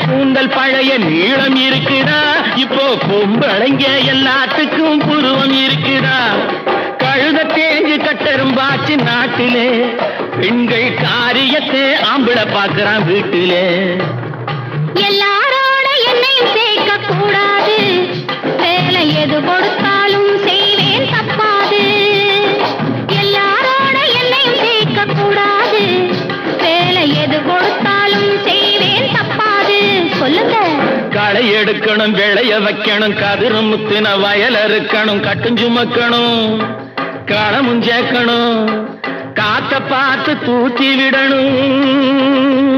கூந்தல் பழைய நீளம் இருக்குதா, இப்போ பொம்பளைங்க எல்லாத்துக்கும் புருவம் இருக்குதா. கழுத தேஞ்சு கட்டரும்பாச்சு நாட்டிலே, பெண்கள் காரியத்தை ஆம்பளை பார்க்கறான் வீட்டிலே. எல்லாரோட என்னையும் சேர்க்க கூடாது, வேலை எது கொடுத்தாலும் செய்வேன் தப்பாது. எல்லாரோட என்னையும் சேர்க்க கூடாது, வேலை எது கொடுத்தாலும் செய்வேன் தப்பாது. சொல்லுங்க. களை எடுக்கணும், விளைய வைக்கணும், கதிரு முத்தின வயல் அறுக்கணும், கட்டுஞ்சுமக்கணும், களமும் சேர்க்கணும், காத்த பார்த்து தூத்தி விடணும்.